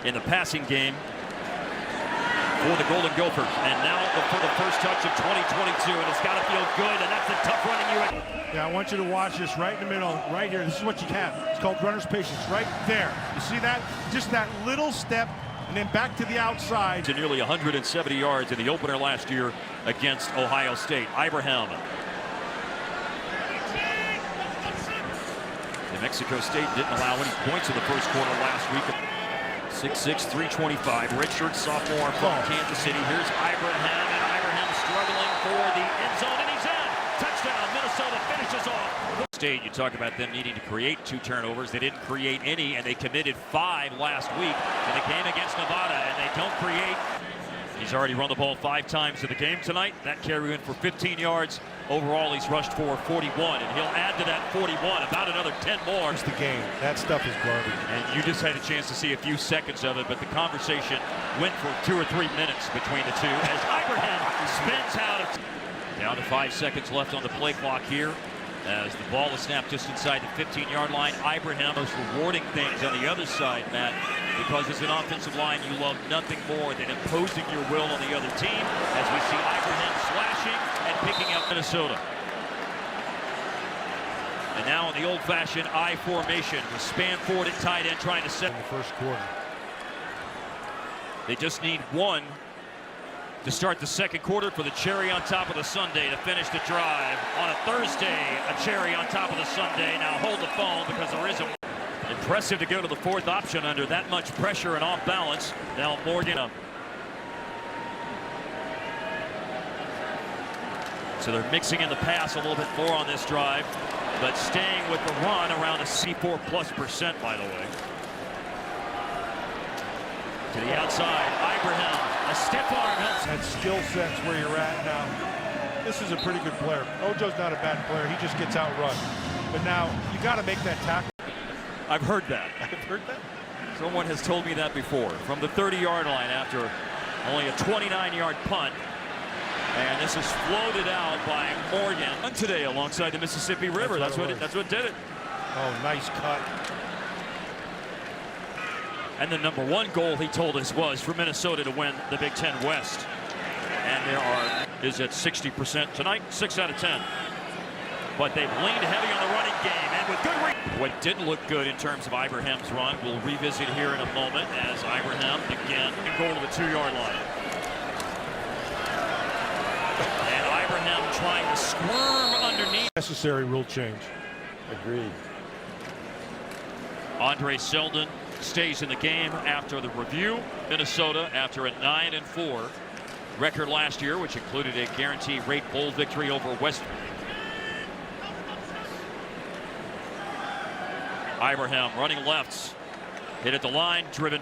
in the passing game for the Golden Gophers. And now for the first touch of 2022, and it's got to feel good, and that's the tough running you. Yeah, I want you to watch this right in the middle, right here. This is what you have. It's called runner's patience, right there. You see that? Just that little step, and then back to the outside. To nearly 170 yards in the opener last year against Ohio State. Ibrahim. New Mexico State didn't allow any points in the first quarter last week. 6'6", 325, redshirt sophomore from Kansas City. Here's Ibrahim, and Ibrahim struggling for the end zone, and he's in. Touchdown, Minnesota finishes off. State, you talk about them needing to create 2 turnovers. They didn't create any, and they committed 5 last week in the game against Nevada, and they don't create. He's already run the ball 5 times in the game tonight. That carry in for 15 yards. Overall, he's rushed for 41, and he'll add to that 41, about another 10 more. It's the game. That stuff is garbage. And you just had a chance to see a few seconds of it, but the conversation went for 2 or 3 minutes between the two as Ibrahim spins out of. Down to 5 seconds left on the play clock here. As the ball is snapped just inside the 15-yard line. Ibrahim, most rewarding things on the other side, Matt, because as an offensive line, you love nothing more than imposing your will on the other team, as we see Ibrahim slashing and picking up Minnesota. And now in the old-fashioned I formation with Spanford at tight end trying to set. In the first quarter. They just need 1 to start the second quarter for the cherry on top of the sundae to finish the drive. On a Thursday, a cherry on top of the sundae. Now hold the phone because there is a... Impressive to go to the 4th option under that much pressure and off balance. Now Morgan. So they're mixing in the pass a little bit more on this drive, but staying with the run around a 64+%, by the way. To the outside, Ibrahim. A stiff arm helps. That skill set's where you're at now. This is a pretty good player. Ojo's not a bad player. He just gets outrun. But now, you got to make that tackle. I've heard that. I've heard that? Someone has told me that before. From the 30-yard line after only a 29-yard punt. And this is floated out by Morgan today alongside the Mississippi River. That's what did it. Oh, nice cut. And the #1 goal, he told us, was for Minnesota to win the Big Ten West. And is at 60% tonight, 6 out of 10. But they've leaned heavy on the running game, and with good what didn't look good in terms of Ibrahim's run, we'll revisit here in a moment as Ibrahim again can go to the 2-yard line. And Ibrahim trying to squirm underneath. Necessary rule change. Agreed. Andre Seldon stays in the game after the review. Minnesota, after a 9-4 record last year, which included a guaranteed rate bowl victory over West. Ibrahim running lefts, hit at the line, driven